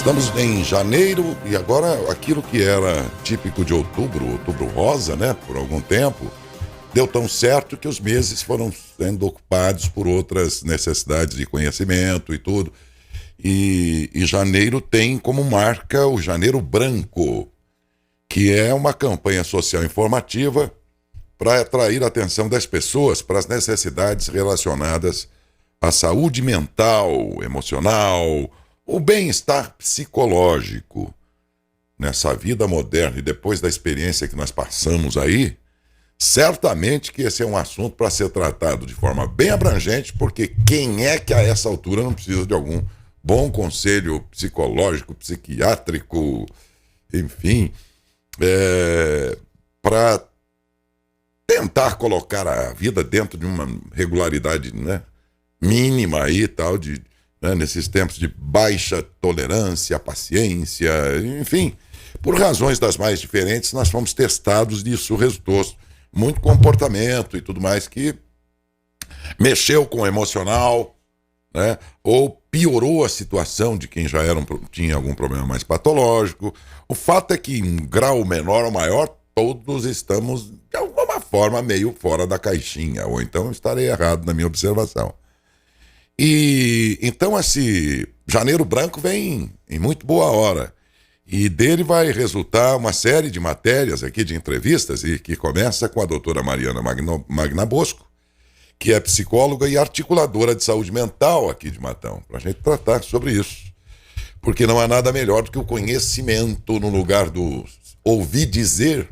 Estamos em janeiro e agora aquilo que era típico de outubro rosa, né, por algum tempo, deu tão certo que os meses foram sendo ocupados por outras necessidades de conhecimento e tudo. E janeiro tem como marca o Janeiro Branco, que é uma campanha social informativa para atrair a atenção das pessoas para as necessidades relacionadas à saúde mental, emocional, o bem-estar psicológico. Nessa vida moderna e depois da experiência que nós passamos aí, certamente que esse é um assunto para ser tratado de forma bem abrangente, porque quem é que a essa altura não precisa de algum bom conselho psicológico, psiquiátrico, enfim, para tentar colocar a vida dentro de uma regularidade, né, mínima aí, tal, né, nesses tempos de baixa tolerância, paciência, enfim, por razões das mais diferentes, nós fomos testados e isso resultou muito comportamento e tudo mais que mexeu com o emocional, né, ou piorou a situação de quem já tinha algum problema mais patológico. O fato é que, em grau menor ou maior, todos estamos, de alguma forma, meio fora da caixinha, ou então estarei errado na minha observação. E então esse Janeiro Branco vem em muito boa hora. E dele vai resultar uma série de matérias aqui, de entrevistas, e que começa com a doutora Mariana Magnabosco, que é psicóloga e articuladora de saúde mental aqui de Matão, para a gente tratar sobre isso. Porque não há nada melhor do que o conhecimento no lugar do ouvir dizer.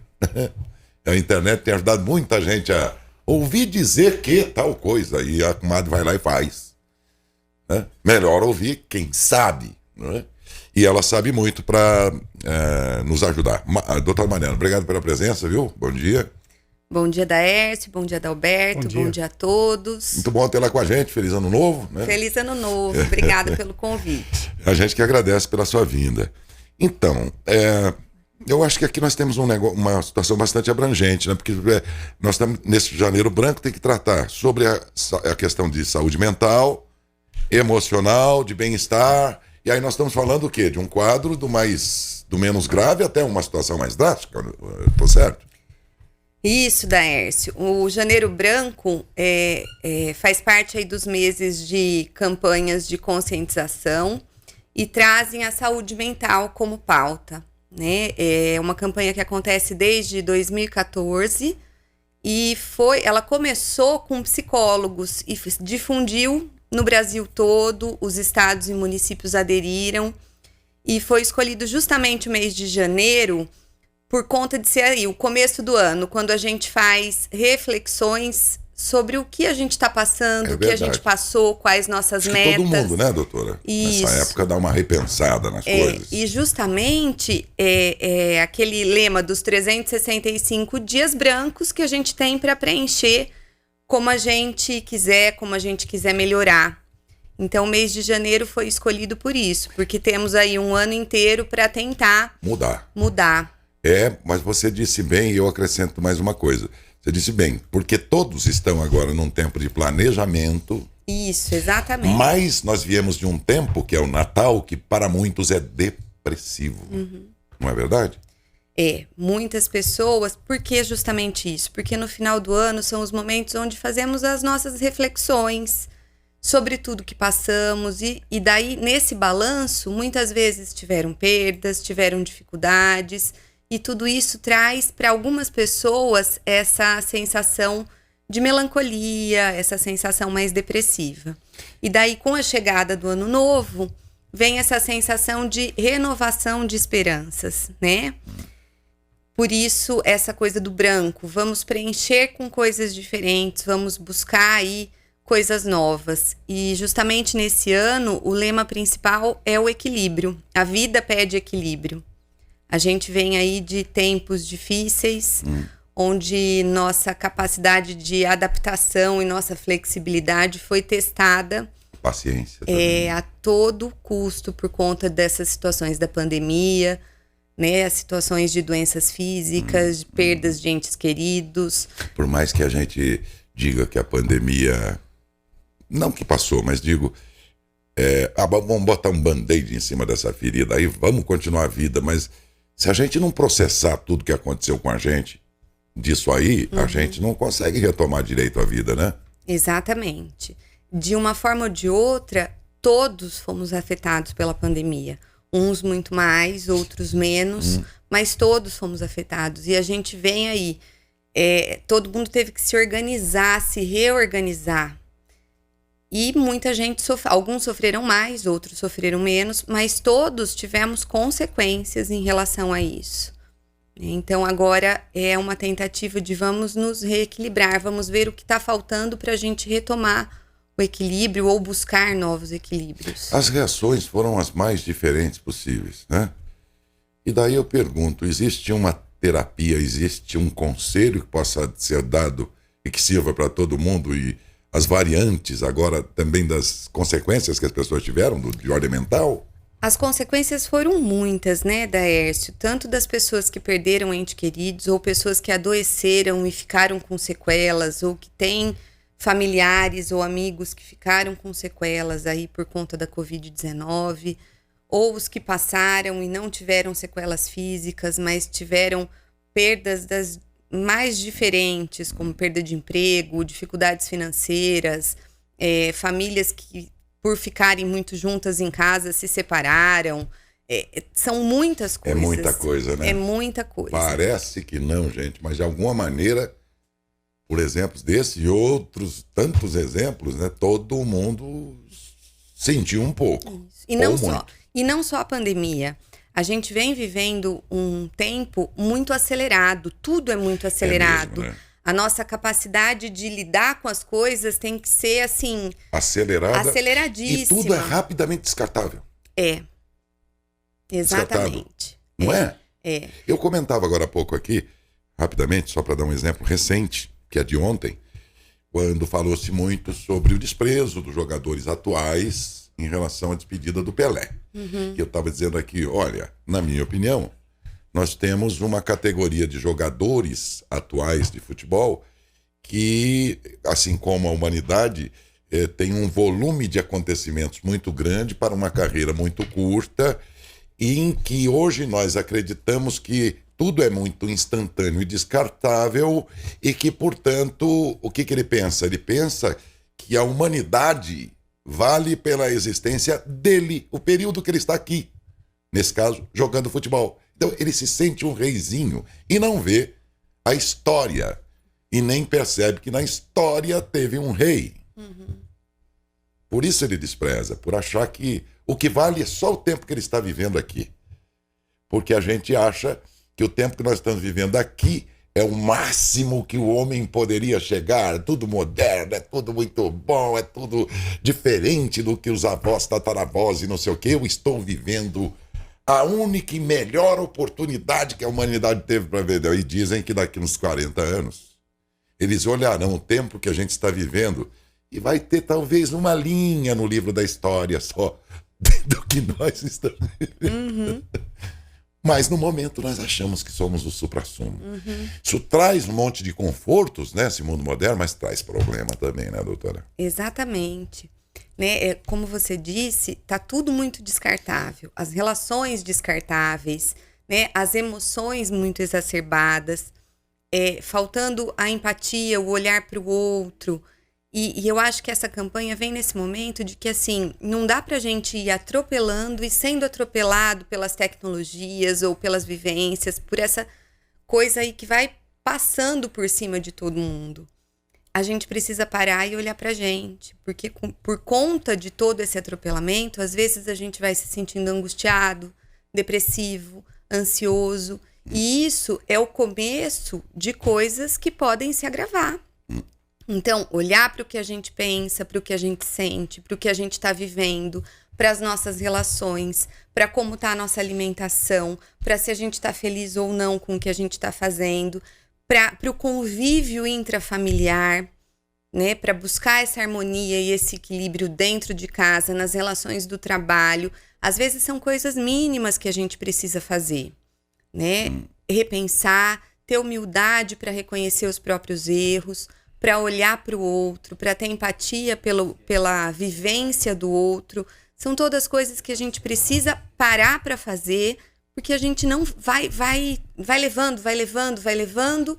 A internet tem ajudado muita gente a ouvir dizer que tal coisa, e a comadre vai lá e faz. Né? Melhor ouvir quem sabe, não é? E ela sabe muito para nos ajudar. Doutora Mariana, obrigado pela presença, viu? Bom dia. Bom dia, Daércio, bom dia, Adalberto, bom dia a todos. Muito bom ter lá com a gente, feliz ano novo, né? Feliz ano novo, obrigada pelo convite. A gente que agradece pela sua vinda. Então, eu acho que aqui nós temos uma situação bastante abrangente, né? Porque nós estamos nesse Janeiro Branco, tem que tratar sobre a questão de saúde mental, emocional, de bem-estar. E aí nós estamos falando o quê? De um quadro do menos grave até uma situação mais drástica, tô certo? Isso, Daércio. O Janeiro Branco faz parte aí dos meses de campanhas de conscientização e trazem a saúde mental como pauta, né? É uma campanha que acontece desde 2014 e ela começou com psicólogos e difundiu no Brasil todo, os estados e municípios aderiram e foi escolhido justamente o mês de janeiro por conta de ser aí o começo do ano, quando a gente faz reflexões sobre o que a gente está passando, o que a gente passou, quais nossas metas. Todo mundo, né, doutora? Isso. Nessa época dá uma repensada nas coisas. E justamente aquele lema dos 365 dias brancos que a gente tem para preencher como a gente quiser melhorar. Então, o mês de janeiro foi escolhido por isso, porque temos aí um ano inteiro para tentar mudar. Mas você disse bem, e eu acrescento mais uma coisa. Você disse bem, porque todos estão agora num tempo de planejamento. Isso, exatamente. Mas nós viemos de um tempo, que é o Natal, que para muitos é depressivo. Uhum. Não é verdade? Muitas pessoas, por que justamente isso? Porque no final do ano são os momentos onde fazemos as nossas reflexões sobre tudo que passamos e daí, nesse balanço, muitas vezes tiveram perdas, tiveram dificuldades e tudo isso traz para algumas pessoas essa sensação de melancolia, essa sensação mais depressiva. E daí, com a chegada do ano novo, vem essa sensação de renovação de esperanças, né? Por isso, essa coisa do branco, vamos preencher com coisas diferentes, vamos buscar aí coisas novas. E justamente nesse ano, o lema principal é o equilíbrio. A vida pede equilíbrio. A gente vem aí de tempos difíceis, onde nossa capacidade de adaptação e nossa flexibilidade foi testada. Paciência. A todo custo por conta dessas situações da pandemia, né, as situações de doenças físicas, de perdas de entes queridos. Por mais que a gente diga que a pandemia, não que passou, mas digo, Vamos botar um band-aid em cima dessa ferida aí, vamos continuar a vida, mas se a gente não processar tudo que aconteceu com a gente, disso aí, a gente não consegue retomar direito a vida, né? Exatamente. De uma forma ou de outra, todos fomos afetados pela pandemia. Uns muito mais, outros menos, mas todos fomos afetados. E a gente vem aí, todo mundo teve que se organizar, se reorganizar. E muita gente alguns sofreram mais, outros sofreram menos, mas todos tivemos consequências em relação a isso. Então agora é uma tentativa de vamos nos reequilibrar, vamos ver o que está faltando para a gente retomar o equilíbrio ou buscar novos equilíbrios. As reações foram as mais diferentes possíveis, né? E daí eu pergunto, existe uma terapia, existe um conselho que possa ser dado e que sirva para todo mundo e as variantes agora também das consequências que as pessoas tiveram de ordem mental? As consequências foram muitas, né, Daércio? Tanto das pessoas que perderam entes queridos, ou pessoas que adoeceram e ficaram com sequelas, ou que têm familiares ou amigos que ficaram com sequelas aí por conta da Covid-19, ou os que passaram e não tiveram sequelas físicas, mas tiveram perdas das mais diferentes, como perda de emprego, dificuldades financeiras, famílias que, por ficarem muito juntas em casa, se separaram. São muitas coisas. É muita coisa, né? É muita coisa. Parece que não, gente, mas de alguma maneira, por exemplos desse e outros tantos exemplos, né? Todo mundo sentiu um pouco. Isso. E não só a pandemia. A gente vem vivendo um tempo muito acelerado, tudo é muito acelerado. Mesmo, né? A nossa capacidade de lidar com as coisas tem que ser, assim, aceleradíssima. E tudo é rapidamente descartável. Exatamente. Não é? É. Eu comentava agora há pouco aqui, rapidamente, só para dar um exemplo recente, que é de ontem, quando falou-se muito sobre o desprezo dos jogadores atuais em relação à despedida do Pelé. Eu estava dizendo aqui, olha, na minha opinião, nós temos uma categoria de jogadores atuais de futebol que, assim como a humanidade, tem um volume de acontecimentos muito grande para uma carreira muito curta, e em que hoje nós acreditamos que tudo é muito instantâneo e descartável e que, portanto, o que ele pensa? Ele pensa que a humanidade vale pela existência dele, o período que ele está aqui. Nesse caso, jogando futebol. Então, ele se sente um reizinho e não vê a história. E nem percebe que na história teve um rei. Por isso ele despreza, por achar que o que vale é só o tempo que ele está vivendo aqui. Porque a gente acha que o tempo que nós estamos vivendo aqui é o máximo que o homem poderia chegar. É tudo moderno, é tudo muito bom, é tudo diferente do que os avós, tataravós e não sei o quê. Eu estou vivendo a única e melhor oportunidade que a humanidade teve para ver. E dizem que daqui uns 40 anos eles olharão o tempo que a gente está vivendo e vai ter talvez uma linha no livro da história só do que nós estamos vivendo. Mas no momento nós achamos que somos o suprassumo. Isso traz um monte de confortos, né, esse mundo moderno, mas traz problema também, né, doutora? Exatamente. Né? Como você disse, tá tudo muito descartável. As relações descartáveis, né? As emoções muito exacerbadas, faltando a empatia, o olhar para o outro. E eu acho que essa campanha vem nesse momento de que, assim, não dá pra gente ir atropelando e sendo atropelado pelas tecnologias ou pelas vivências, por essa coisa aí que vai passando por cima de todo mundo. A gente precisa parar e olhar pra gente, porque por conta de todo esse atropelamento, às vezes a gente vai se sentindo angustiado, depressivo, ansioso, e isso é o começo de coisas que podem se agravar. Então, olhar para o que a gente pensa, para o que a gente sente, para o que a gente está vivendo, para as nossas relações, para como está a nossa alimentação, para se a gente está feliz ou não com o que a gente está fazendo, para o convívio intrafamiliar, né? Para buscar essa harmonia e esse equilíbrio dentro de casa, nas relações do trabalho. Às vezes são coisas mínimas que a gente precisa fazer, né? Repensar, ter humildade para reconhecer os próprios erros, para olhar para o outro, para ter empatia pela vivência do outro, São todas coisas que a gente precisa parar para fazer, porque a gente não vai levando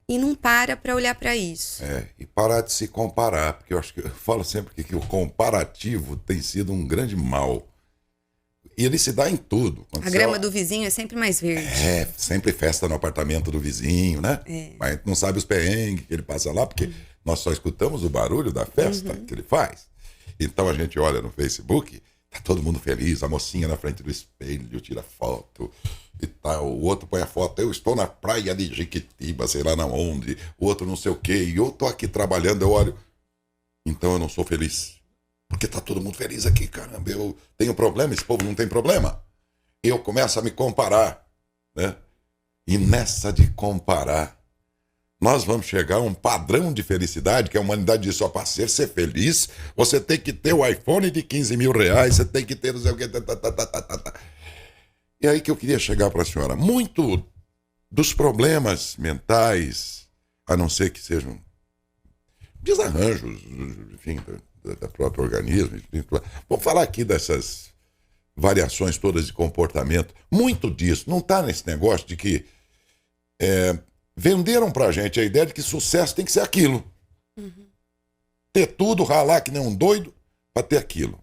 e não para olhar para isso. E parar de se comparar, porque eu falo sempre que o comparativo tem sido um grande mal. E ele se dá em tudo. A grama do vizinho é sempre mais verde. Sempre festa no apartamento do vizinho, né? Mas a gente não sabe os perrengues que ele passa lá, porque nós só escutamos o barulho da festa que ele faz. Então a gente olha no Facebook, tá todo mundo feliz, a mocinha na frente do espelho tira foto e tal, o outro põe a foto, eu estou na praia de Jequitiba, sei lá na onde, o outro não sei o quê, e eu tô aqui trabalhando, eu olho, então eu não sou feliz, porque tá todo mundo feliz aqui, caramba, eu tenho problema, esse povo não tem problema. Eu começo a me comparar, né? E nessa de comparar, nós vamos chegar a um padrão de felicidade que a humanidade diz, só para ser feliz, você tem que ter o iPhone de 15 mil reais, você tem que ter não sei o quê. E aí que eu queria chegar para a senhora. Muito dos problemas mentais, a não ser que sejam desarranjos, enfim, do próprio organismo. Vamos falar aqui dessas variações todas de comportamento. Muito disso não está nesse negócio de que venderam pra gente a ideia de que sucesso tem que ser aquilo. Ter tudo, ralar que nem um doido pra ter aquilo.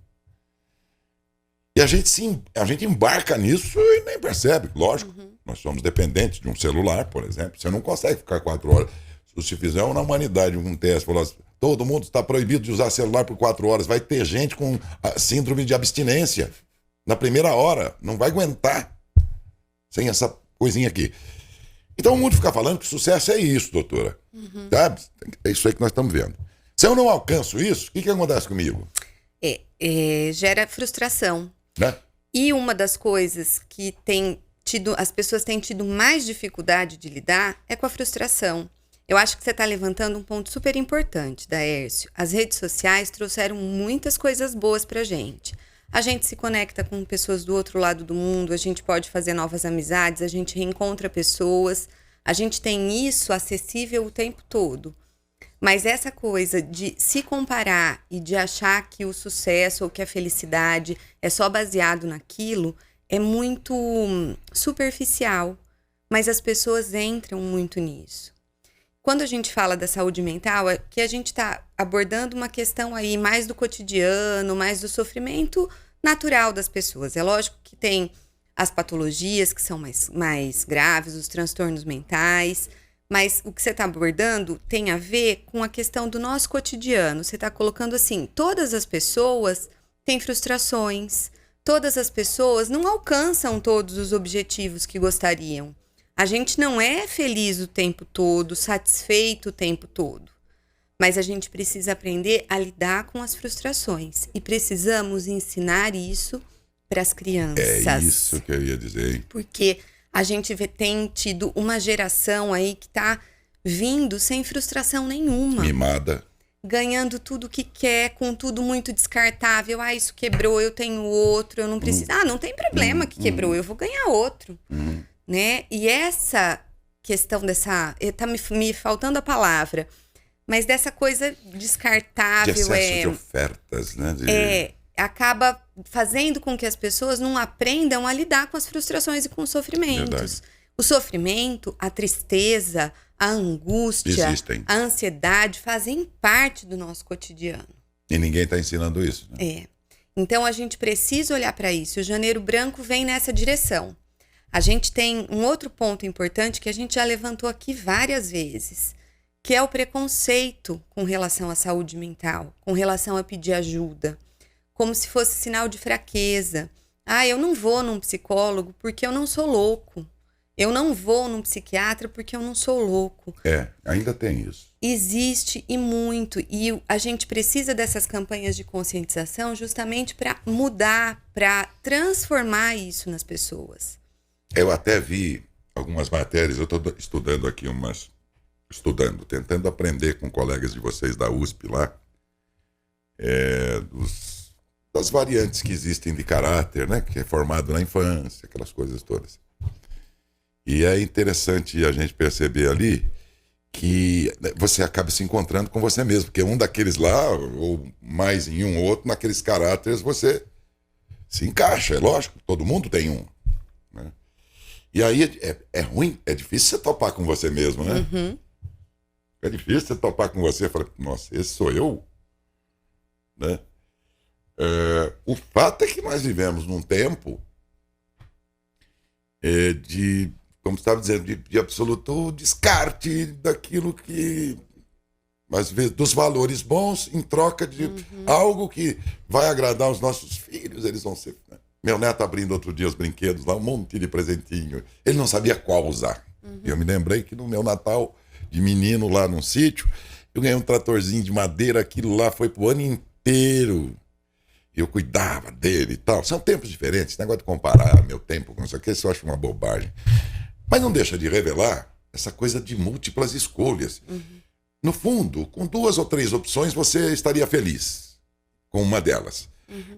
E a gente embarca nisso e nem percebe, lógico. Nós somos dependentes de um celular, por exemplo. Você não consegue ficar 4 horas. Se fizer na humanidade um teste, falar assim, todo mundo está proibido de usar celular por 4 horas. Vai ter gente com a síndrome de abstinência. Na primeira hora, não vai aguentar sem essa coisinha aqui. Então o mundo fica falando que sucesso é isso, doutora. Sabe? É isso aí que nós estamos vendo. Se eu não alcanço isso, o que acontece comigo? Gera frustração. Né? E uma das coisas que as pessoas têm tido mais dificuldade de lidar é com a frustração. Eu acho que você está levantando um ponto super importante, Daércio. As redes sociais trouxeram muitas coisas boas pra gente. A gente se conecta com pessoas do outro lado do mundo, a gente pode fazer novas amizades, a gente reencontra pessoas, a gente tem isso acessível o tempo todo. Mas essa coisa de se comparar e de achar que o sucesso ou que a felicidade é só baseado naquilo é muito superficial, mas as pessoas entram muito nisso. Quando a gente fala da saúde mental, é que a gente está abordando uma questão aí mais do cotidiano, mais do sofrimento natural das pessoas. É lógico que tem as patologias que são mais graves, os transtornos mentais, mas o que você está abordando tem a ver com a questão do nosso cotidiano. Você está colocando assim, todas as pessoas têm frustrações, todas as pessoas não alcançam todos os objetivos que gostariam. A gente não é feliz o tempo todo, satisfeito o tempo todo. Mas a gente precisa aprender a lidar com as frustrações. E precisamos ensinar isso para as crianças. É isso que eu ia dizer, hein? Porque a gente tem tido uma geração aí que está vindo sem frustração nenhuma. Mimada. Ganhando tudo que quer, com tudo muito descartável. Ah, isso quebrou, eu tenho outro, eu não preciso. Não tem problema que quebrou, eu vou ganhar outro. Né? E essa questão dessa... Tá me faltando a palavra. Mas dessa coisa descartável... De excesso de ofertas, né? Acaba fazendo com que as pessoas não aprendam a lidar com as frustrações e com os sofrimentos. Verdade. O sofrimento, a tristeza, a angústia, a ansiedade fazem parte do nosso cotidiano. E ninguém está ensinando isso. Né? Então a gente precisa olhar para isso. O Janeiro Branco vem nessa direção. A gente tem um outro ponto importante que a gente já levantou aqui várias vezes, que é o preconceito com relação à saúde mental, com relação a pedir ajuda, como se fosse sinal de fraqueza. Eu não vou num psicólogo porque eu não sou louco. Eu não vou num psiquiatra porque eu não sou louco. Ainda tem isso. Existe e muito. E a gente precisa dessas campanhas de conscientização justamente para mudar, para transformar isso nas pessoas. Eu até vi algumas matérias, eu estou estudando aqui tentando aprender com colegas de vocês da USP lá, das variantes que existem de caráter, né? Que é formado na infância, aquelas coisas todas. E é interessante a gente perceber ali que você acaba se encontrando com você mesmo, porque um daqueles lá, ou mais em um ou outro, naqueles caráteres, você se encaixa, é lógico, todo mundo tem um. Né? E aí é ruim, é difícil você topar com você mesmo, né? Uhum. É difícil você topar com você e falar, nossa, esse sou eu? Né? O fato é que nós vivemos num tempo de, como você estava dizendo, de absoluto descarte daquilo que, às vezes, dos valores bons em troca de algo que vai agradar os nossos filhos. Eles vão ser... Né? Meu neto abrindo outro dia os brinquedos lá, um monte de presentinho. Ele não sabia qual usar. Eu me lembrei que no meu Natal de menino lá num sítio, eu ganhei um tratorzinho de madeira, aquilo lá foi pro ano inteiro. Eu cuidava dele e tal. São tempos diferentes, negócio de comparar meu tempo com isso aqui, isso eu acho uma bobagem. Mas não deixa de revelar essa coisa de múltiplas escolhas. No fundo, com 2 ou 3 opções, você estaria feliz com uma delas.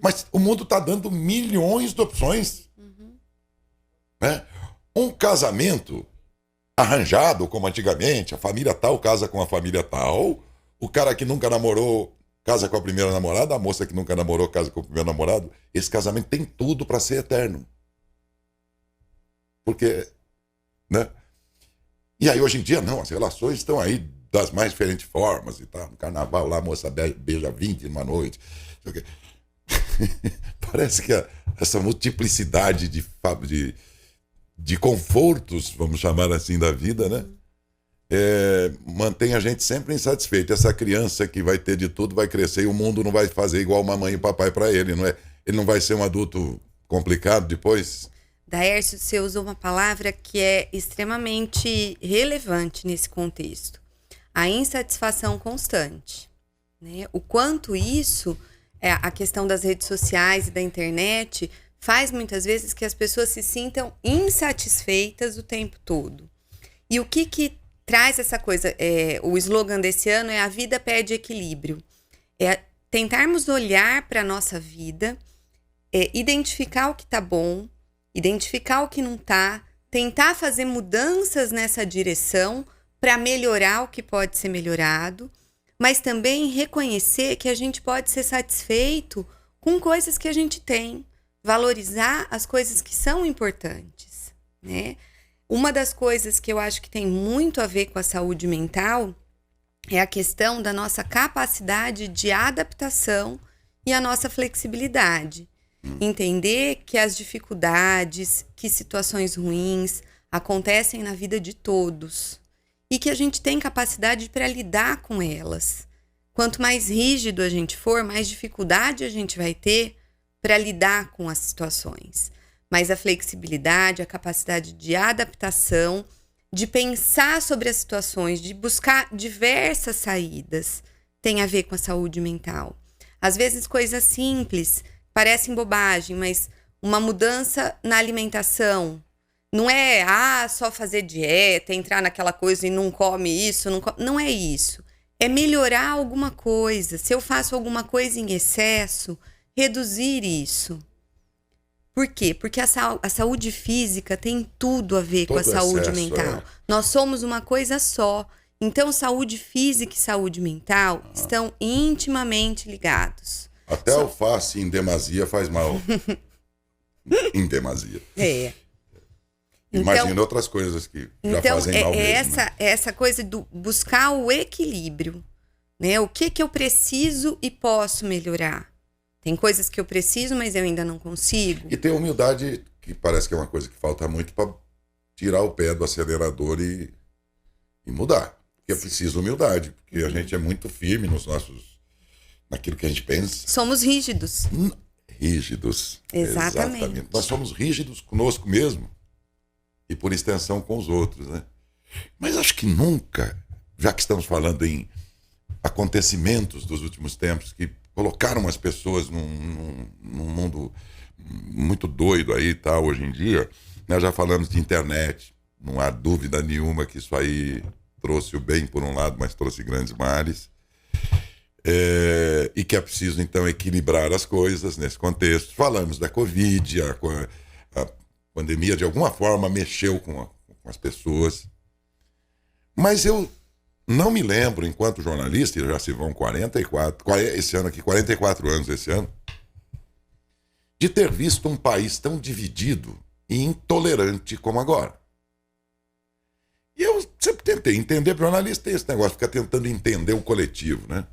Mas o mundo está dando milhões de opções. Né? Um casamento arranjado, como antigamente, a família tal casa com a família tal, o cara que nunca namorou casa com a primeira namorada, a moça que nunca namorou casa com o primeiro namorado. Esse casamento tem tudo para ser eterno. Porque, né? E aí hoje em dia não, as relações estão aí das mais diferentes formas e tal. No carnaval lá a moça beija 20 numa noite. Parece que essa multiplicidade de confortos, vamos chamar assim, da vida, né? Mantém a gente sempre insatisfeito. Essa criança que vai ter de tudo vai crescer e o mundo não vai fazer igual mamãe e papai para ele, não é? Ele não vai ser um adulto complicado depois? Daércio, você usou uma palavra que é extremamente relevante nesse contexto. A insatisfação constante. Né? O quanto isso, a questão das redes sociais e da internet, faz muitas vezes que as pessoas se sintam insatisfeitas o tempo todo. E o que traz essa coisa? O slogan desse ano é: a vida pede equilíbrio. É tentarmos olhar para a nossa vida, identificar o que está bom, identificar o que não está, tentar fazer mudanças nessa direção para melhorar o que pode ser melhorado, mas também reconhecer que a gente pode ser satisfeito com coisas que a gente tem, valorizar as coisas que são importantes, né? Uma das coisas que eu acho que tem muito a ver com a saúde mental é a questão da nossa capacidade de adaptação e a nossa flexibilidade. Entender que as dificuldades, que situações ruins acontecem na vida de todos e que a gente tem capacidade para lidar com elas. Quanto mais rígido a gente for, mais dificuldade a gente vai ter para lidar com as situações. Mas a flexibilidade, a capacidade de adaptação, de pensar sobre as situações, de buscar diversas saídas, tem a ver com a saúde mental. Às vezes coisas simples parecem bobagem, mas uma mudança na alimentação não é só fazer dieta, entrar naquela coisa e não come isso, não é isso. É melhorar alguma coisa. Se eu faço alguma coisa em excesso, reduzir isso. Por quê? Porque a saúde física tem tudo a ver com a saúde mental. Nós somos uma coisa só. Então, saúde física e saúde mental estão intimamente ligados. Até alface em demasia faz mal. Em demasia. Imagina outras coisas que já fazem mal mesmo. Essa coisa do buscar o equilíbrio. Né? O que eu preciso e posso melhorar? Tem coisas que eu preciso, mas eu ainda não consigo. E tem humildade, que parece que é uma coisa que falta muito para tirar o pé do acelerador e mudar. Porque é preciso humildade, porque a gente é muito firme naquilo que a gente pensa. Somos rígidos. Rígidos. Exatamente. Nós somos rígidos conosco mesmo e, por extensão, com os outros. Né? Mas acho que nunca, já que estamos falando em acontecimentos dos últimos tempos que colocaram as pessoas num mundo muito doido aí, tá, hoje em dia. Nós já falamos de internet, não há dúvida nenhuma que isso aí trouxe o bem por um lado, mas trouxe grandes males. E que é preciso, então, equilibrar as coisas nesse contexto. Falamos da Covid, a pandemia de alguma forma mexeu com as pessoas. Mas eu não me lembro, enquanto jornalista, já se vão 44 anos esse ano, de ter visto um país tão dividido e intolerante como agora. E eu sempre tentei entender, porque o jornalista tem esse negócio, fica tentando entender o coletivo, né?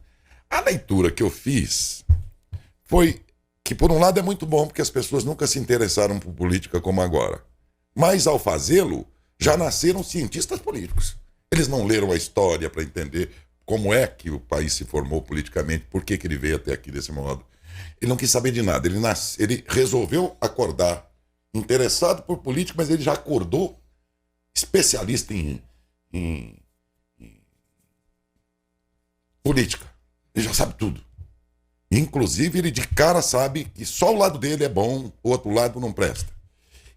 A leitura que eu fiz foi que, por um lado, é muito bom, porque as pessoas nunca se interessaram por política como agora. Mas, ao fazê-lo, já nasceram cientistas políticos. Eles não leram a história para entender como é que o país se formou politicamente, por que ele veio até aqui desse modo. Ele não quis saber de nada. Ele resolveu acordar interessado por política, mas ele já acordou especialista em política. Ele já sabe tudo. Inclusive, ele de cara sabe que só o lado dele é bom, o outro lado não presta.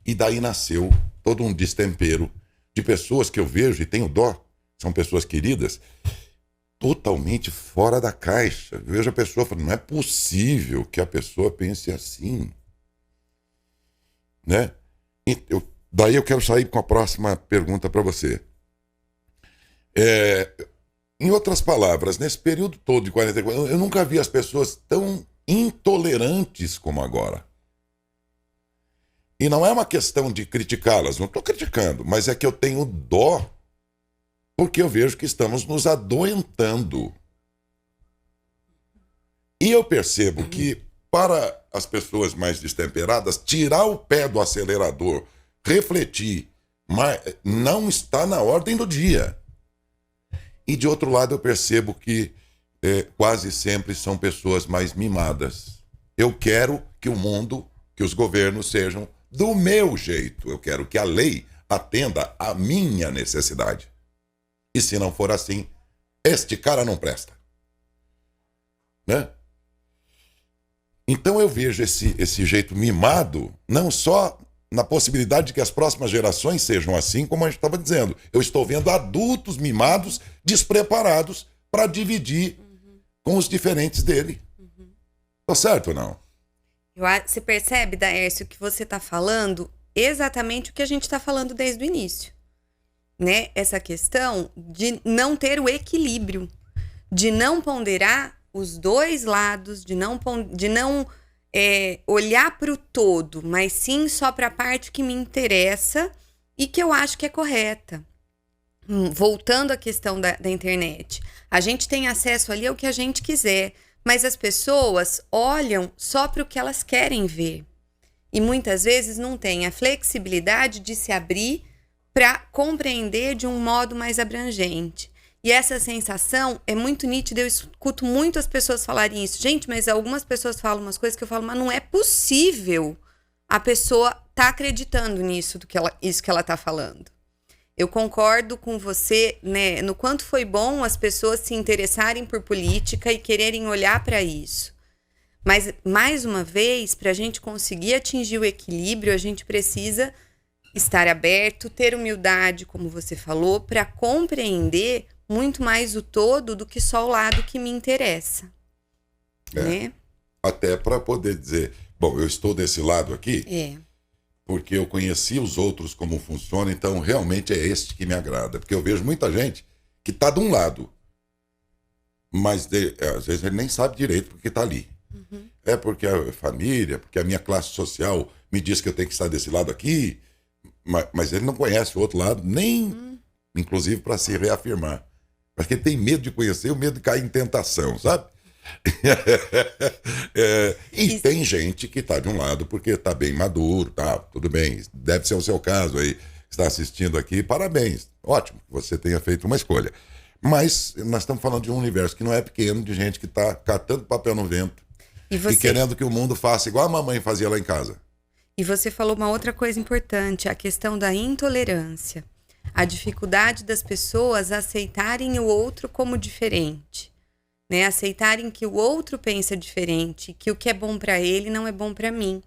E daí nasceu todo um destempero de pessoas que eu vejo e tenho dó, são pessoas queridas, totalmente fora da caixa. Eu vejo a pessoa falando, não é possível que a pessoa pense assim. Né? Daí eu quero sair com a próxima pergunta para você. Em outras palavras, nesse período todo de 44 anos, eu nunca vi as pessoas tão intolerantes como agora. E não é uma questão de criticá-las, não estou criticando, mas é que eu tenho dó, porque eu vejo que estamos nos adoentando. E eu percebo que, para as pessoas mais destemperadas, tirar o pé do acelerador, refletir, mas não está na ordem do dia. E, de outro lado, eu percebo que quase sempre são pessoas mais mimadas. Eu quero que o mundo, que os governos sejam do meu jeito. Eu quero que a lei atenda à minha necessidade. E se não for assim, este cara não presta. Né? Então eu vejo esse jeito mimado, não só na possibilidade de que as próximas gerações sejam assim, como a gente estava dizendo. Eu estou vendo adultos mimados, despreparados para dividir com os diferentes dele. Tá certo ou não? Você percebe, Daércio, que você está falando exatamente o que a gente está falando desde o início. Né? Essa questão de não ter o equilíbrio, de não ponderar os dois lados, de não olhar para o todo, mas sim só para a parte que me interessa e que eu acho que é correta. Voltando à questão da internet, a gente tem acesso ali ao que a gente quiser, mas as pessoas olham só para o que elas querem ver. E muitas vezes não têm a flexibilidade de se abrir para compreender de um modo mais abrangente. E essa sensação é muito nítida, eu escuto muito as pessoas falarem isso. Gente, mas algumas pessoas falam umas coisas que eu falo, mas não é possível a pessoa tá acreditando nisso, isso que ela tá falando. Eu concordo com você, né, no quanto foi bom as pessoas se interessarem por política e quererem olhar para isso. Mas, mais uma vez, para a gente conseguir atingir o equilíbrio, a gente precisa estar aberto, ter humildade, como você falou, para compreender muito mais o todo do que só o lado que me interessa. Né? Até para poder dizer, bom, eu estou desse lado aqui, porque eu conheci os outros como funciona, então realmente é este que me agrada. Porque eu vejo muita gente que está de um lado, mas às vezes ele nem sabe direito porque está ali. É porque a família, porque a minha classe social me diz que eu tenho que estar desse lado aqui, mas ele não conhece o outro lado, nem inclusive para se reafirmar. Porque ele tem medo de conhecer, o medo de cair em tentação, sabe? E tem gente que está de um lado porque está bem maduro, tá, tudo bem, deve ser o seu caso aí, que está assistindo aqui, parabéns, ótimo que você tenha feito uma escolha. Mas nós estamos falando de um universo que não é pequeno, de gente que está catando papel no vento e querendo que o mundo faça igual a mamãe fazia lá em casa. E você falou uma outra coisa importante, a questão da intolerância. A dificuldade das pessoas aceitarem o outro como diferente. Né? Aceitarem que o outro pensa diferente, que o que é bom para ele não é bom para mim.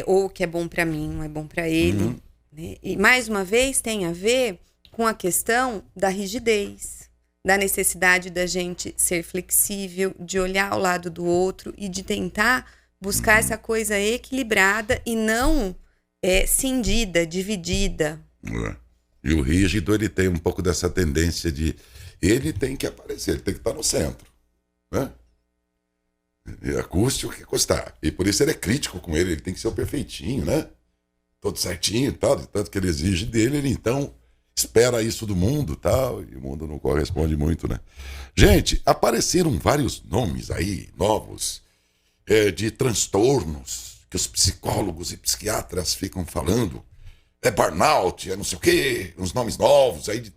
Ou o que é bom para mim não é bom para ele. Né? E, mais uma vez, tem a ver com a questão da rigidez, da necessidade da gente ser flexível, de olhar ao lado do outro e de tentar buscar essa coisa equilibrada e não cindida, dividida. E o rígido, ele tem um pouco dessa tendência de... Ele tem que aparecer, ele tem que estar no centro. Né? E custe o que custar. E por isso ele é crítico com ele tem que ser o perfeitinho, né? Todo certinho e tal, de tanto que ele exige dele, ele então espera isso do mundo e tal, e o mundo não corresponde muito, né? Gente, apareceram vários nomes aí, novos, de transtornos que os psicólogos e psiquiatras ficam falando. É burnout, é não sei o quê, uns nomes novos aí, de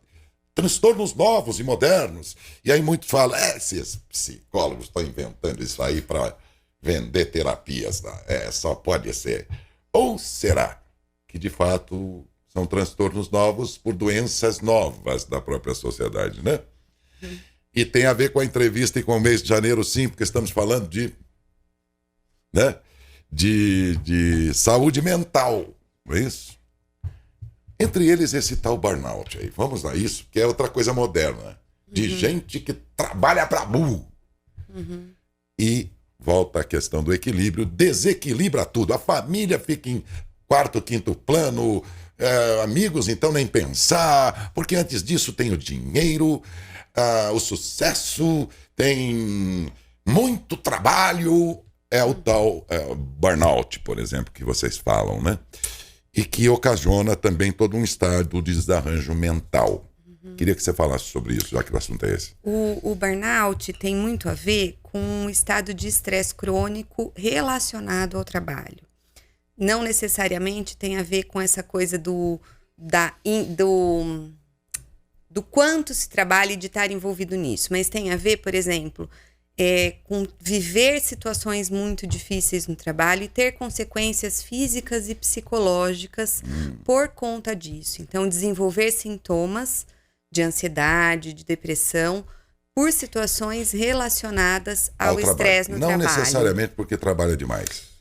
transtornos novos e modernos. E aí muito fala, esses psicólogos estão inventando isso aí para vender terapias, né? Só pode ser. Ou será que de fato são transtornos novos por doenças novas da própria sociedade, né? E tem a ver com a entrevista e com o mês de janeiro, sim, porque estamos falando de, né, de saúde mental, não é isso? Entre eles esse tal burnout aí. Vamos a isso, que é outra coisa moderna. De gente que trabalha para burro. E volta a questão do equilíbrio, desequilibra tudo. A família fica em quarto, quinto plano, amigos então nem pensar, porque antes disso tem o dinheiro, o sucesso, tem muito trabalho, é o tal burnout, por exemplo, que vocês falam, né? E que ocasiona também todo um estado de desarranjo mental. Queria que você falasse sobre isso, já que o assunto é esse. O burnout tem muito a ver com um estado de estresse crônico relacionado ao trabalho. Não necessariamente tem a ver com essa coisa do quanto se trabalha e de estar envolvido nisso, mas tem a ver, por exemplo, com viver situações muito difíceis no trabalho e ter consequências físicas e psicológicas por conta disso. Então, desenvolver sintomas de ansiedade, de depressão, por situações relacionadas ao estresse no trabalho. Não necessariamente porque trabalha demais.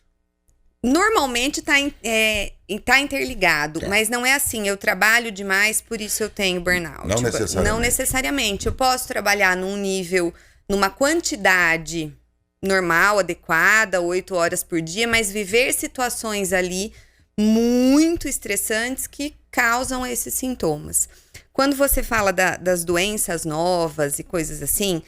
Normalmente está interligado, mas não é assim, eu trabalho demais, por isso eu tenho burnout. Não necessariamente. Eu posso trabalhar num nível, numa quantidade normal, adequada, 8 horas por dia, mas viver situações ali muito estressantes que causam esses sintomas. Quando você fala das doenças novas e coisas assim,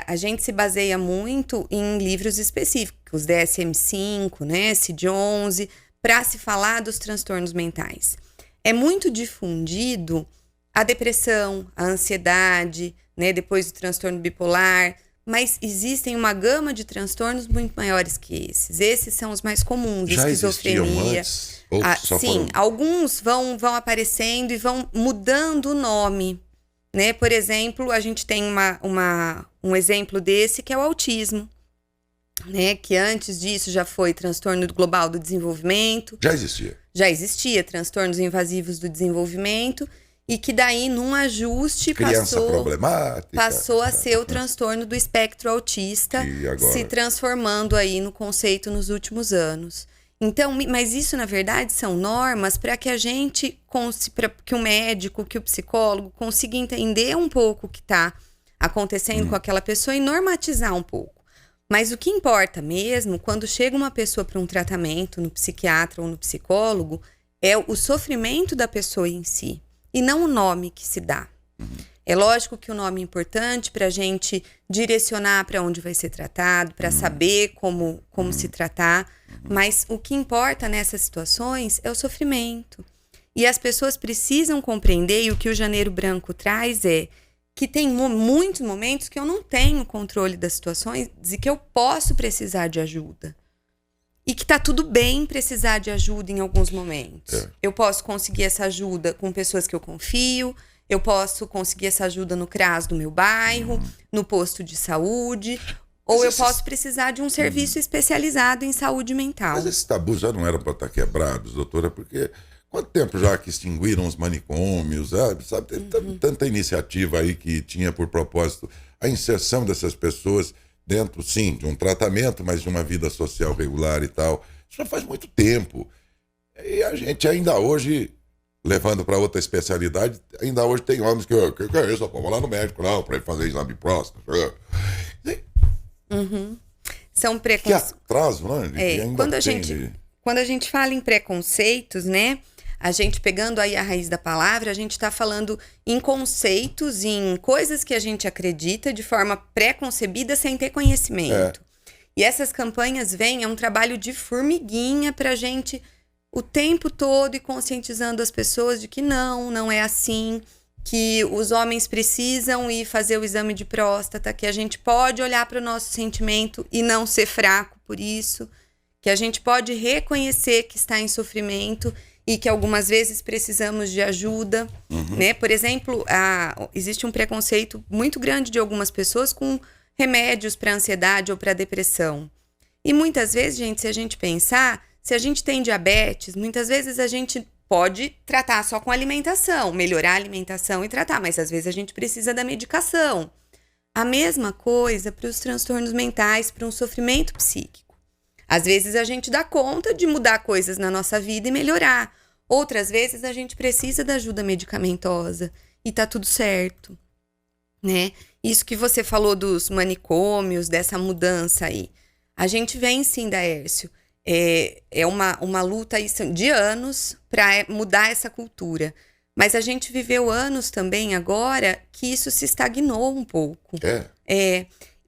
a gente se baseia muito em livros específicos, DSM-5, né, CID-11, para se falar dos transtornos mentais. É muito difundido a depressão, a ansiedade, né, depois do transtorno bipolar, mas existem uma gama de transtornos muito maiores que esses. Esses são os mais comuns, já esquizofrenia. Antes, sim, alguns vão aparecendo e vão mudando o nome. Né? Por exemplo, a gente tem um exemplo desse que é o autismo, né? Que antes disso já foi transtorno global do desenvolvimento. Já existia transtornos invasivos do desenvolvimento e que daí, num ajuste, passou a ser o transtorno do espectro autista, se transformando aí no conceito nos últimos anos. Então, mas isso, na verdade, são normas para que a gente, que o médico, que o psicólogo consiga entender um pouco o que está acontecendo com aquela pessoa e normatizar um pouco. Mas o que importa mesmo, quando chega uma pessoa para um tratamento no psiquiatra ou no psicólogo, é o sofrimento da pessoa em si, e não o nome que se dá. É lógico que o nome é importante para a gente direcionar para onde vai ser tratado, para saber como se tratar, mas o que importa nessas situações é o sofrimento. E as pessoas precisam compreender, e o que o Janeiro Branco traz é que tem muitos momentos que eu não tenho controle das situações e que eu posso precisar de ajuda. E que tá tudo bem precisar de ajuda em alguns momentos. Eu posso conseguir essa ajuda com pessoas que eu confio, eu posso conseguir essa ajuda no CRAS do meu bairro, no posto de saúde, ou eu posso precisar de um serviço especializado em saúde mental. Mas esses tabus já não eram para estar quebrados, doutora, porque quanto tempo já que extinguiram os manicômios, sabe? Tanta iniciativa aí que tinha por propósito a inserção dessas pessoas dentro, sim, de um tratamento, mas de uma vida social regular e tal. Isso já faz muito tempo. E a gente ainda hoje, levando para outra especialidade, ainda hoje tem homens que é isso? Vamos lá no médico, não, para fazer exame de próstata. São preconceitos. Que atraso, né? Quando a gente fala em preconceitos, né? A gente pegando aí a raiz da palavra, a gente está falando em conceitos, em coisas que a gente acredita de forma pré-concebida sem ter conhecimento. E essas campanhas vêm, é um trabalho de formiguinha para a gente o tempo todo ir conscientizando as pessoas de que não é assim, que os homens precisam ir fazer o exame de próstata, que a gente pode olhar para o nosso sentimento e não ser fraco por isso, que a gente pode reconhecer que está em sofrimento e que algumas vezes precisamos de ajuda, né? Por exemplo, existe um preconceito muito grande de algumas pessoas com remédios para ansiedade ou para depressão. E muitas vezes, gente, se a gente pensar, se a gente tem diabetes, muitas vezes a gente pode tratar só com alimentação, melhorar a alimentação e tratar, mas às vezes a gente precisa da medicação. A mesma coisa para os transtornos mentais, para um sofrimento psíquico. Às vezes a gente dá conta de mudar coisas na nossa vida e melhorar. Outras vezes a gente precisa da ajuda medicamentosa e tá tudo certo, né? Isso que você falou dos manicômios, dessa mudança aí. A gente vem sim, Daércio. É uma luta aí de anos para mudar essa cultura. Mas a gente viveu anos também agora que isso se estagnou um pouco.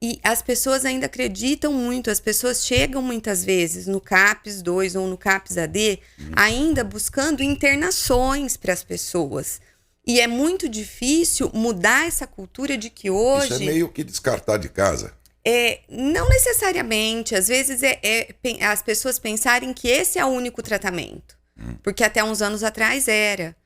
E as pessoas ainda acreditam muito, as pessoas chegam muitas vezes no CAPS 2 ou no CAPS AD, ainda buscando internações para as pessoas. E é muito difícil mudar essa cultura de que hoje... Isso é meio que descartar de casa. Não necessariamente. Às vezes as pessoas pensarem que esse é o único tratamento. Porque até uns anos atrás era.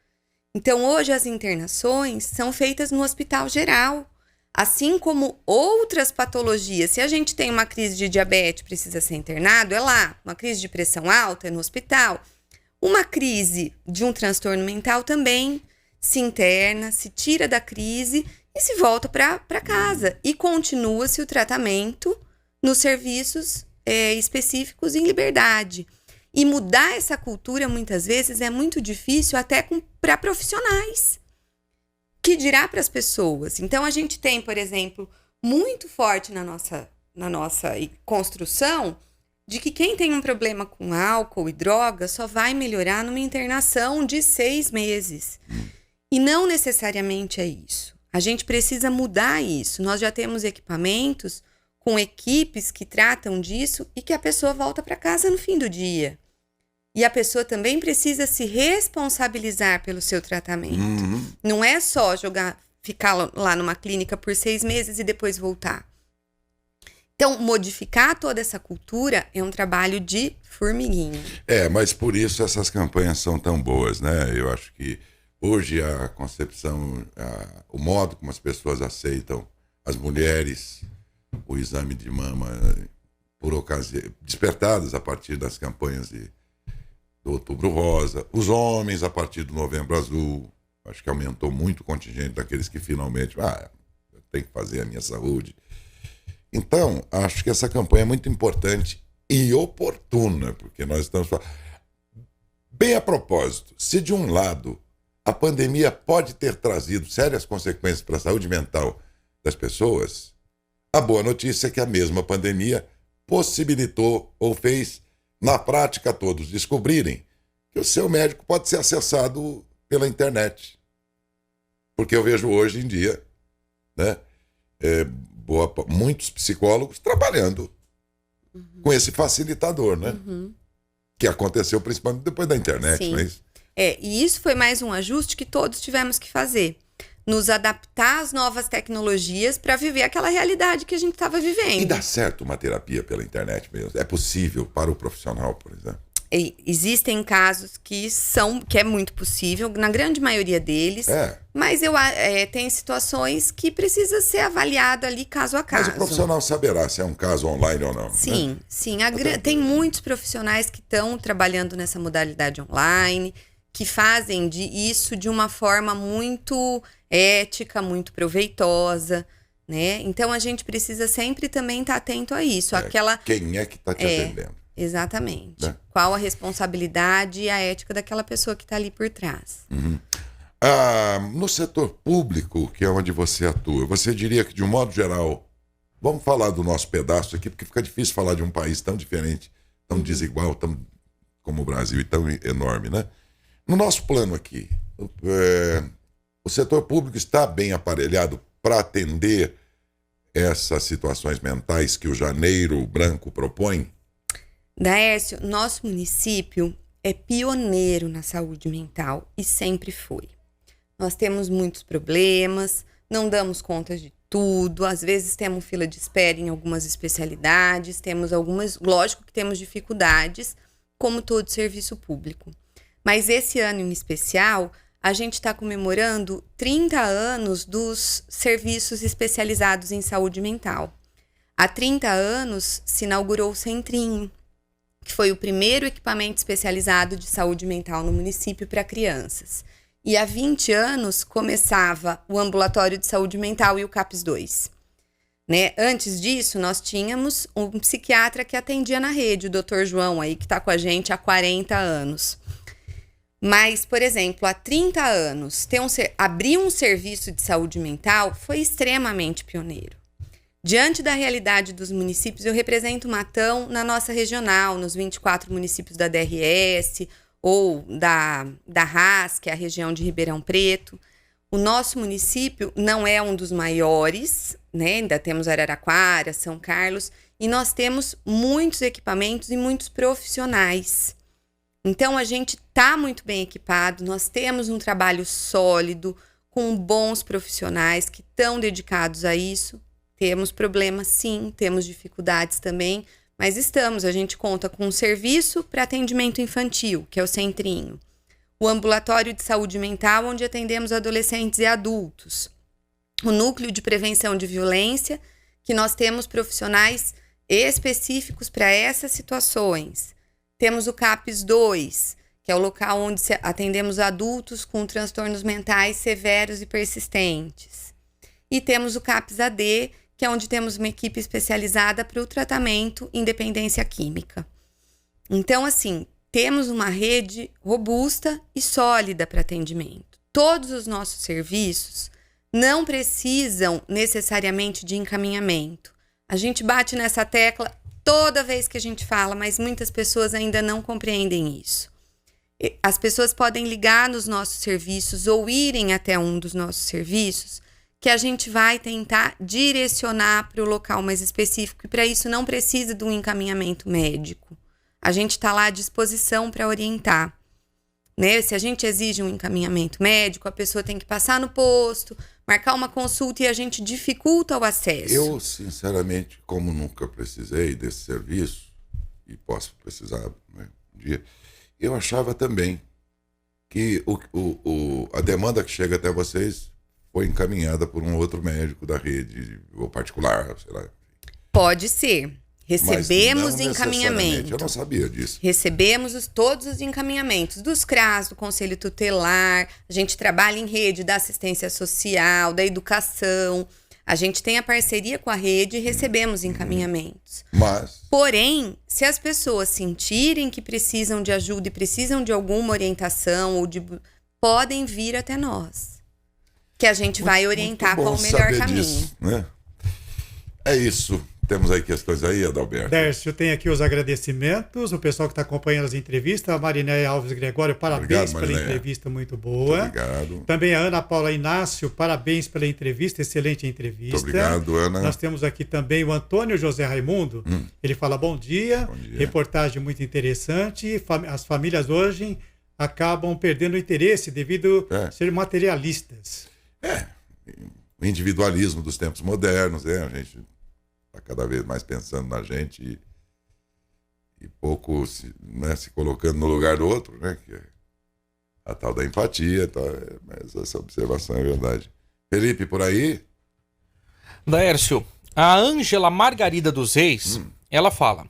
Então, hoje as internações são feitas no hospital geral. Assim como outras patologias. Se a gente tem uma crise de diabetes, precisa ser internado, é lá. Uma crise de pressão alta, é no hospital. Uma crise de um transtorno mental também se interna, se tira da crise e se volta para casa. E continua-se o tratamento nos serviços específicos em liberdade. E mudar essa cultura, muitas vezes, é muito difícil até para profissionais. Que dirá para as pessoas. Então, a gente tem, por exemplo, muito forte na nossa construção de que quem tem um problema com álcool e droga só vai melhorar numa internação de 6 meses. E não necessariamente é isso. A gente precisa mudar isso. Nós já temos equipamentos com equipes que tratam disso e que a pessoa volta para casa no fim do dia. E a pessoa também precisa se responsabilizar pelo seu tratamento. Não é só ficar lá numa clínica por 6 meses e depois voltar. Então, modificar toda essa cultura é um trabalho de formiguinha. Mas por isso essas campanhas são tão boas, né? Eu acho que hoje a concepção, o modo como as pessoas aceitam as mulheres, o exame de mama, por ocasião, despertadas a partir das campanhas do Outubro Rosa, os homens a partir do Novembro Azul, acho que aumentou muito o contingente daqueles que finalmente, eu tenho que fazer a minha saúde. Então, acho que essa campanha é muito importante e oportuna, porque nós estamos falando... Bem a propósito, se de um lado a pandemia pode ter trazido sérias consequências para a saúde mental das pessoas, a boa notícia é que a mesma pandemia possibilitou ou fez na prática todos descobrirem que o seu médico pode ser acessado pela internet. Porque eu vejo hoje em dia, né, muitos psicólogos trabalhando com esse facilitador, né? Que aconteceu principalmente depois da internet. Sim. Não é isso? E isso foi mais um ajuste que todos tivemos que fazer. Nos adaptar às novas tecnologias para viver aquela realidade que a gente estava vivendo. E dá certo uma terapia pela internet mesmo? É possível para o profissional, por exemplo? Existem casos que é muito possível, na grande maioria deles. Mas tem situações que precisa ser avaliado ali caso a caso. Mas o profissional saberá se é um caso online ou não. Sim, né? sim. Tem muitos profissionais que estão trabalhando nessa modalidade online, que fazem isso de uma forma muito ética, muito proveitosa, né? Então, a gente precisa sempre também estar atento a isso. Quem é que está te atendendo? Exatamente. Né? Qual a responsabilidade e a ética daquela pessoa que está ali por trás. No setor público, que é onde você atua, você diria que, de um modo geral, vamos falar do nosso pedaço aqui, porque fica difícil falar de um país tão diferente, tão desigual, tão como o Brasil e tão enorme, né? No nosso plano aqui, o setor público está bem aparelhado para atender essas situações mentais que o Janeiro Branco propõe? Daércio, nosso município é pioneiro na saúde mental e sempre foi. Nós temos muitos problemas, não damos conta de tudo, às vezes temos fila de espera em algumas especialidades, temos algumas, lógico que temos dificuldades, como todo serviço público. Mas esse ano em especial, a gente está comemorando 30 anos dos serviços especializados em saúde mental. Há 30 anos se inaugurou o Centrinho, que foi o primeiro equipamento especializado de saúde mental no município para crianças. E há 20 anos começava o ambulatório de saúde mental e o CAPS 2. Né? Antes disso, nós tínhamos um psiquiatra que atendia na rede, o Dr. João, aí, que está com a gente há 40 anos. Mas, por exemplo, há 30 anos, abrir um serviço de saúde mental foi extremamente pioneiro. Diante da realidade dos municípios, eu represento Matão na nossa regional, nos 24 municípios da DRS ou da RAS, que é a região de Ribeirão Preto. O nosso município não é um dos maiores, né? Ainda temos Araraquara, São Carlos, e nós temos muitos equipamentos e muitos profissionais. Então, a gente está muito bem equipado, nós temos um trabalho sólido, com bons profissionais que estão dedicados a isso. Temos problemas, sim, temos dificuldades também, mas a gente conta com um serviço para atendimento infantil, que é o Centrinho. O ambulatório de saúde mental, onde atendemos adolescentes e adultos. O núcleo de prevenção de violência, que nós temos profissionais específicos para essas situações. Temos o CAPS 2, que é o local onde atendemos adultos com transtornos mentais severos e persistentes. E temos o CAPS AD, que é onde temos uma equipe especializada para o tratamento em dependência química. Então, assim, temos uma rede robusta e sólida para atendimento. Todos os nossos serviços não precisam necessariamente de encaminhamento. A gente bate nessa tecla toda vez que a gente fala, mas muitas pessoas ainda não compreendem isso. As pessoas podem ligar nos nossos serviços ou irem até um dos nossos serviços, que a gente vai tentar direcionar para o local mais específico, e para isso não precisa de um encaminhamento médico. A gente está lá à disposição para orientar. Né? Se a gente exige um encaminhamento médico, a pessoa tem que passar no posto, marcar uma consulta e a gente dificulta o acesso. Eu, sinceramente, como nunca precisei desse serviço, e posso precisar, né, um dia, eu achava também que a demanda que chega até vocês foi encaminhada por um outro médico da rede, ou particular, sei lá. Pode ser. Recebemos encaminhamento. Eu não sabia disso. Recebemos todos os encaminhamentos dos CRAS, do Conselho Tutelar. A gente trabalha em rede da assistência social, da educação. A gente tem a parceria com a rede e recebemos encaminhamentos. Porém, se as pessoas sentirem que precisam de ajuda e precisam de alguma orientação, podem vir até nós, que a gente vai orientar qual o melhor caminho. Disso, né? É isso. Temos aí questões aí, Adalberto? Dércio, tem aqui os agradecimentos, o pessoal que está acompanhando as entrevistas, a Marinéia Alves Gregório, parabéns. Obrigado, pela entrevista, muito boa. Muito obrigado. Também a Ana Paula Inácio, parabéns pela entrevista, excelente entrevista. Muito obrigado, Ana. Nós temos aqui também o Antônio José Raimundo, ele fala bom dia, reportagem muito interessante, as famílias hoje acabam perdendo o interesse devido a ser materialistas. O individualismo dos tempos modernos, a gente está cada vez mais pensando na gente e pouco se colocando no lugar do outro, né? Que é a tal da empatia, tá? Mas essa observação é verdade. Felipe, por aí? Daércio, a Ângela Margarida dos Reis, ela fala: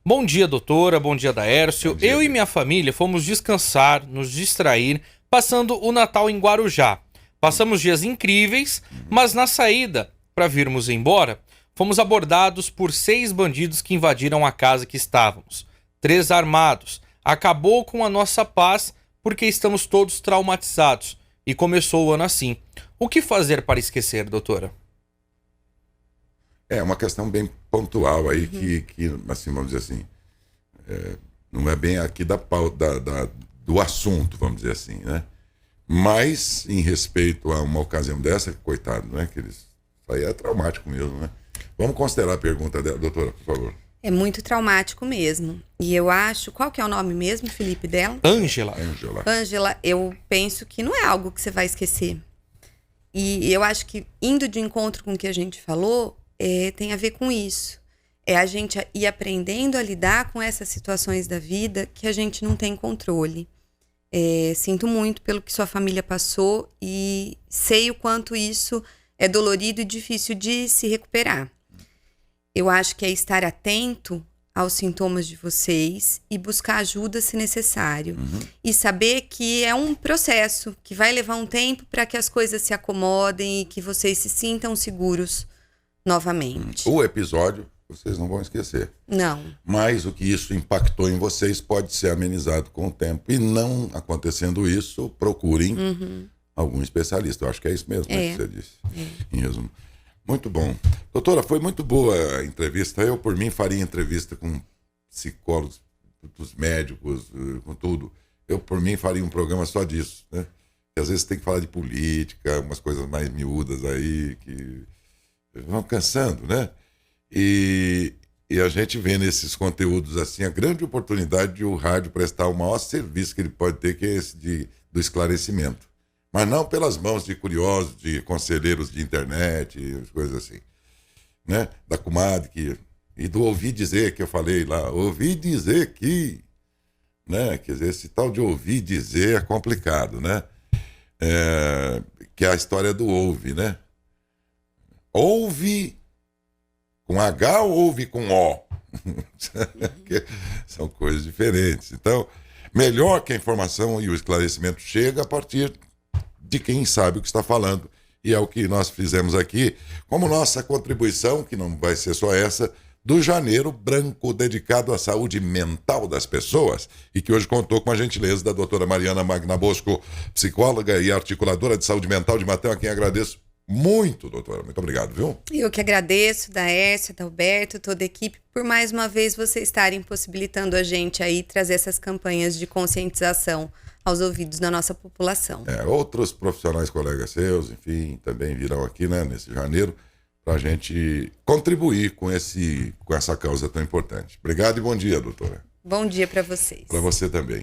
bom dia, doutora, bom dia, Daércio. Bom dia, eu e minha família fomos descansar, nos distrair, passando o Natal em Guarujá. Passamos dias incríveis, mas na saída, para virmos embora, fomos abordados por 6 bandidos que invadiram a casa que estávamos. 3 armados. Acabou com a nossa paz porque estamos todos traumatizados. E começou o ano assim. O que fazer para esquecer, doutora? É uma questão bem pontual aí que assim, vamos dizer assim, não é bem aqui do assunto, vamos dizer assim, né? Mas, em respeito a uma ocasião dessa, coitado, né? Que isso aí é traumático mesmo, né? Vamos considerar a pergunta dela, doutora, por favor. É muito traumático mesmo. E eu acho... Qual que é o nome mesmo, Felipe, dela? Ângela. Ângela, eu penso que não é algo que você vai esquecer. E eu acho que, indo de encontro com o que a gente falou, tem a ver com isso. É a gente ir aprendendo a lidar com essas situações da vida que a gente não tem controle. Sinto muito pelo que sua família passou e sei o quanto isso é dolorido e difícil de se recuperar. Eu acho que é estar atento aos sintomas de vocês e buscar ajuda se necessário. E saber que é um processo, que vai levar um tempo para que as coisas se acomodem e que vocês se sintam seguros novamente. O episódio, vocês não vão esquecer. Não. Mas o que isso impactou em vocês pode ser amenizado com o tempo. E não acontecendo isso, procurem algum especialista. Eu acho que é isso mesmo que você disse, em resumo. Muito bom. Doutora, foi muito boa a entrevista. Eu, por mim, faria entrevista com psicólogos, dos médicos, com tudo. Eu, por mim, faria um programa só disso, né? E às vezes tem que falar de política, umas coisas mais miúdas aí, que vão cansando, né? E a gente vê nesses conteúdos assim a grande oportunidade de o rádio prestar o maior serviço que ele pode ter, que é esse do esclarecimento. Mas não pelas mãos de curiosos, de conselheiros de internet, coisas assim, né? Da comadre e do ouvir dizer que eu falei lá, ouvir dizer que, né? Quer dizer, esse tal de ouvir dizer é complicado, né? Que é a história do ouve, né? Ouve com H ou ouve com O? São coisas diferentes. Então, melhor que a informação e o esclarecimento chega a partir de quem sabe o que está falando. E é o que nós fizemos aqui, como nossa contribuição, que não vai ser só essa, do Janeiro Branco, dedicado à saúde mental das pessoas, e que hoje contou com a gentileza da doutora Mariana Magna Bosco, psicóloga e articuladora de saúde mental de Matão, a quem agradeço muito, doutora. Muito obrigado, viu? Eu que agradeço, da Hércia, da Alberto, toda a equipe, por mais uma vez vocês estarem possibilitando a gente aí trazer essas campanhas de conscientização aos ouvidos da nossa população. Outros profissionais, colegas seus, enfim, também virão aqui, né, nesse janeiro, para a gente contribuir com essa causa tão importante. Obrigado e bom dia, doutora. Bom dia para vocês. Para você também.